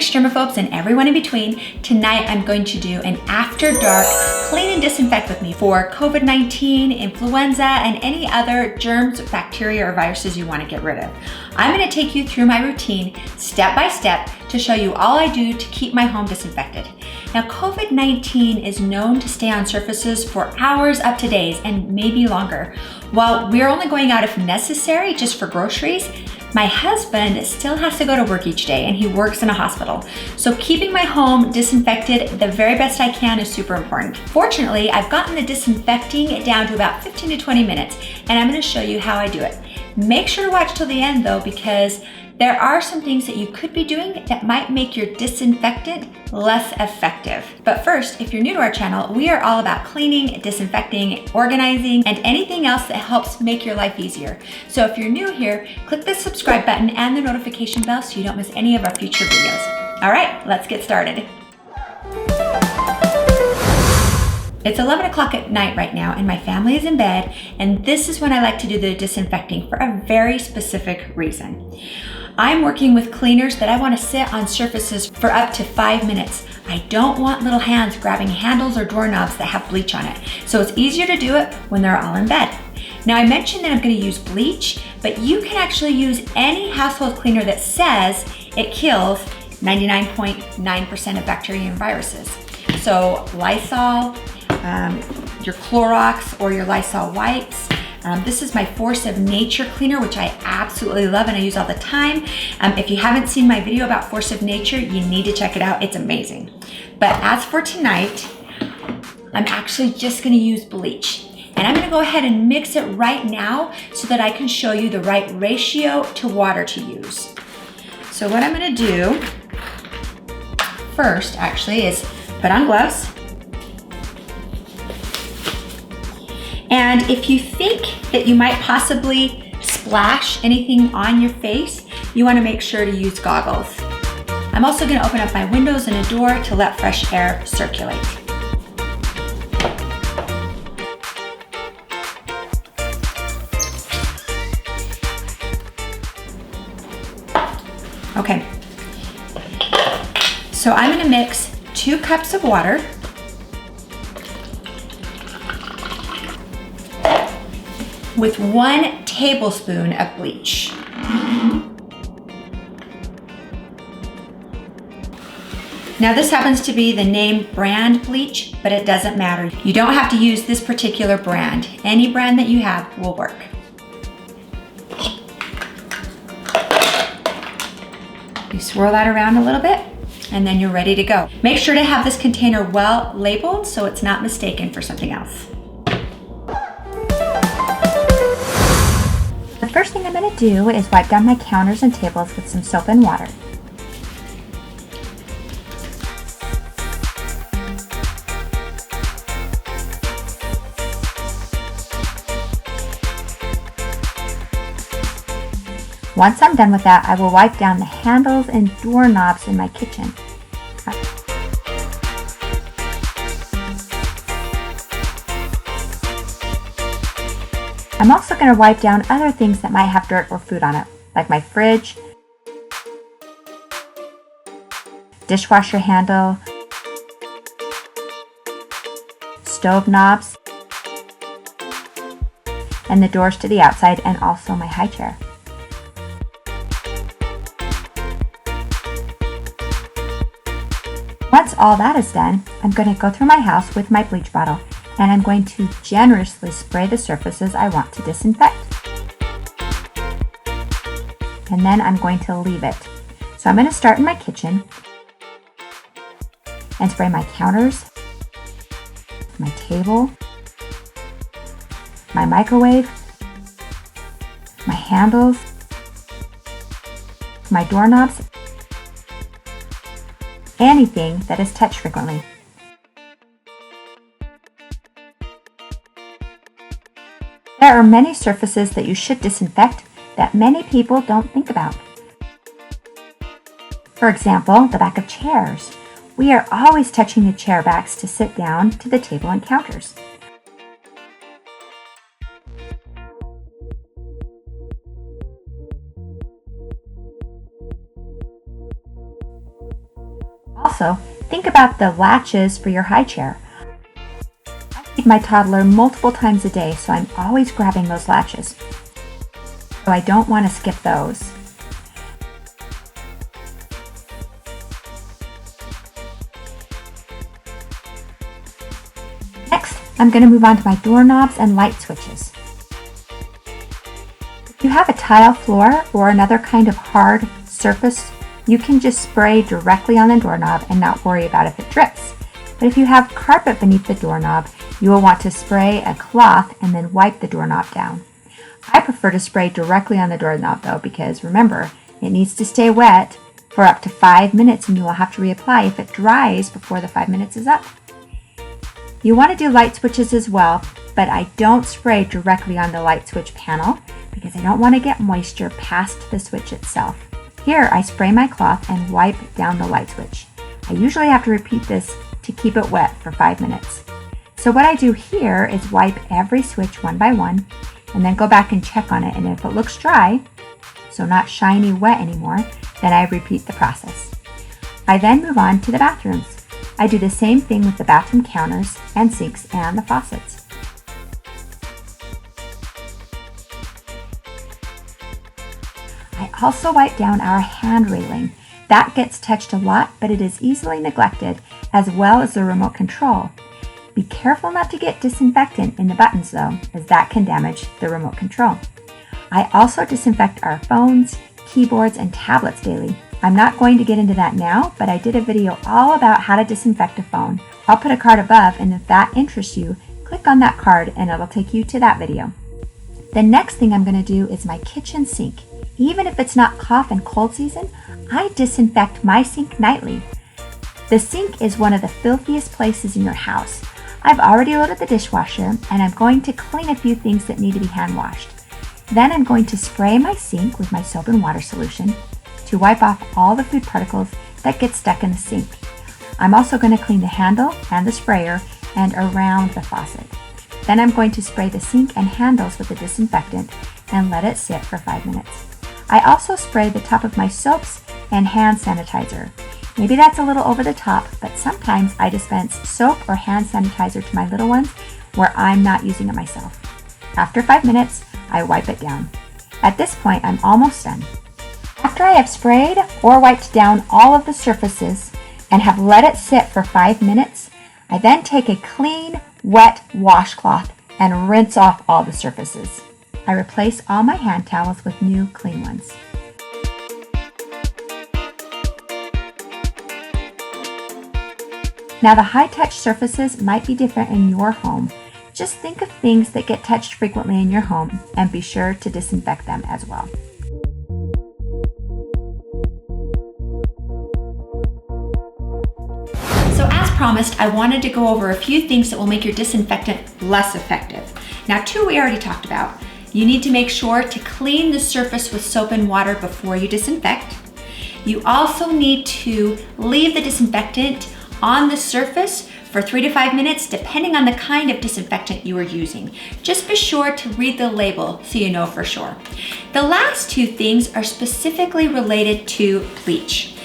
allergics, germaphobes, and everyone in between, tonight I'm going to do an after dark clean and disinfect with me for COVID-19, influenza, and any other germs, bacteria, or viruses you want to get rid of. I'm going to take you through my routine step by step to show you all I do to keep my home disinfected. Now, COVID-19 is known to stay on surfaces for hours up to days and maybe longer. While we're only going out if necessary, just for groceries, my husband still has to go to work each day and he works in a hospital. So keeping my home disinfected the very best I can is super important. Fortunately, I've gotten the disinfecting down to about 15 to 20 minutes, and I'm going to show you how I do it. Make sure to watch till the end though, because there are some things that you could be doing that might make your disinfectant less effective. But first, if you're new to our channel, we are all about cleaning, disinfecting, organizing, and anything else that helps make your life easier. So if you're new here, click the subscribe button and the notification bell so you don't miss any of our future videos. All right, let's get started. It's 11 o'clock at night right now and my family is in bed, and this is when I like to do the disinfecting for a very specific reason. I'm working with cleaners that I want to sit on surfaces for up to 5 minutes. I don't want little hands grabbing handles or doorknobs that have bleach on it, so it's easier to do it when they're all in bed. Now, I mentioned that I'm going to use bleach, but you can actually use any household cleaner that says it kills 99.9% of bacteria and viruses. So Lysol, your Clorox or your Lysol wipes. This is my Force of Nature cleaner, which I absolutely love and I use all the time. If you haven't seen my video about Force of Nature, you need to check it out. It's amazing. But as for tonight, I'm actually just going to use bleach. And I'm going to go ahead and mix it right now so that I can show you the right ratio to water to use. So what I'm going to do first actually is put on gloves. And if you think that you might possibly splash anything on your face, you want to make sure to use goggles. I'm also going to open up my windows and a door to let fresh air circulate. Okay, so I'm going to mix 2 cups of water with 1 tablespoon of bleach. Now this happens to be the name brand bleach, but it doesn't matter. You don't have to use this particular brand. Any brand that you have will work. You swirl that around a little bit and then you're ready to go. Make sure to have this container well labeled so it's not mistaken for something else. The first thing I'm going to do is wipe down my counters and tables with some soap and water. Once I'm done with that, I will wipe down the handles and doorknobs in my kitchen. I'm also going to wipe down other things that might have dirt or food on it, like my fridge, dishwasher handle, stove knobs, and the doors to the outside, and also my high chair. Once all that is done, I'm going to go through my house with my bleach bottle, and I'm going to generously spray the surfaces I want to disinfect. And then I'm going to leave it. So I'm going to start in my kitchen and spray my counters, my table, my microwave, my handles, my doorknobs, anything that is touched frequently. There are many surfaces that you should disinfect that many people don't think about. For example, the back of chairs. We are always touching the chair backs to sit down to the table and counters. Also, think about the latches for your high chair. I feed my toddler multiple times a day, so I'm always grabbing those latches. So I don't want to skip those. Next, I'm going to move on to my doorknobs and light switches. If you have a tile floor or another kind of hard surface, you can just spray directly on the doorknob and not worry about if it drips. But if you have carpet beneath the doorknob, you will want to spray a cloth and then wipe the doorknob down. I prefer to spray directly on the doorknob though, because remember, it needs to stay wet for up to 5 minutes and you will have to reapply if it dries before the 5 minutes is up. You want to do light switches as well, but I don't spray directly on the light switch panel because I don't want to get moisture past the switch itself. Here, I spray my cloth and wipe down the light switch. I usually have to repeat this to keep it wet for 5 minutes. So what I do here is wipe every switch one by one and then go back and check on it, and if it looks dry, so not shiny wet anymore, then I repeat the process. I then move on to the bathrooms. I do the same thing with the bathroom counters and sinks and the faucets. I also wipe down our hand railing. That gets touched a lot, but it is easily neglected, as well as the remote control. Be careful not to get disinfectant in the buttons though, as that can damage the remote control. I also disinfect our phones, keyboards, and tablets daily. I'm not going to get into that now, but I did a video all about how to disinfect a phone. I'll put a card above, and if that interests you, click on that card and it'll take you to that video. The next thing I'm going to do is my kitchen sink. Even if it's not cough and cold season, I disinfect my sink nightly. The sink is one of the filthiest places in your house. I've already loaded the dishwasher and I'm going to clean a few things that need to be hand washed. Then I'm going to spray my sink with my soap and water solution to wipe off all the food particles that get stuck in the sink. I'm also going to clean the handle and the sprayer and around the faucet. Then I'm going to spray the sink and handles with the disinfectant and let it sit for 5 minutes. I also spray the top of my soaps and hand sanitizer. Maybe that's a little over the top, but sometimes I dispense soap or hand sanitizer to my little ones where I'm not using it myself. After 5 minutes, I wipe it down. At this point, I'm almost done. After I have sprayed or wiped down all of the surfaces and have let it sit for 5 minutes, I then take a clean, wet washcloth and rinse off all the surfaces. I replace all my hand towels with new, clean ones. Now, the high-touch surfaces might be different in your home. Just think of things that get touched frequently in your home and be sure to disinfect them as well. So as promised, I wanted to go over a few things that will make your disinfectant less effective. Now, 2 we already talked about. You need to make sure to clean the surface with soap and water before you disinfect. You also need to leave the disinfectant on the surface for 3 to 5 minutes, depending on the kind of disinfectant you are using. Just be sure to read the label so you know for sure. The last 2 things are specifically related to bleach.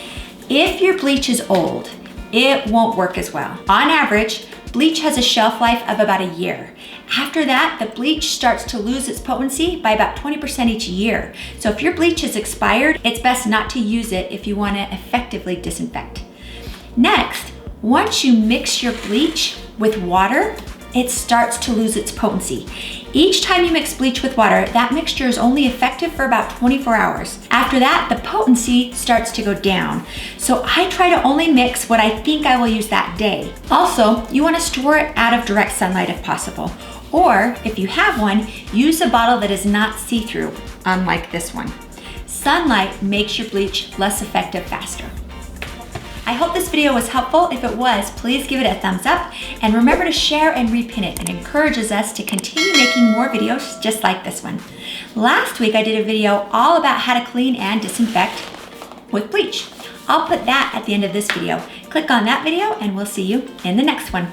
If your bleach is old, it won't work as well. On average, bleach has a shelf life of about a year. After that, the bleach starts to lose its potency by about 20% each year. So if your bleach is expired, it's best not to use it if you want to effectively disinfect. Next, once you mix your bleach with water, it starts to lose its potency. Each time you mix bleach with water, that mixture is only effective for about 24 hours. After that, the potency starts to go down. So I try to only mix what I think I will use that day. Also, you want to store it out of direct sunlight if possible. Or if you have one, use a bottle that is not see-through, unlike this one. Sunlight makes your bleach less effective faster. I hope this video was helpful. If it was, please give it a thumbs up and remember to share and repin it. It encourages us to continue making more videos just like this one. Last week I did a video all about how to clean and disinfect with bleach. I'll put that at the end of this video. Click on that video and we'll see you in the next one.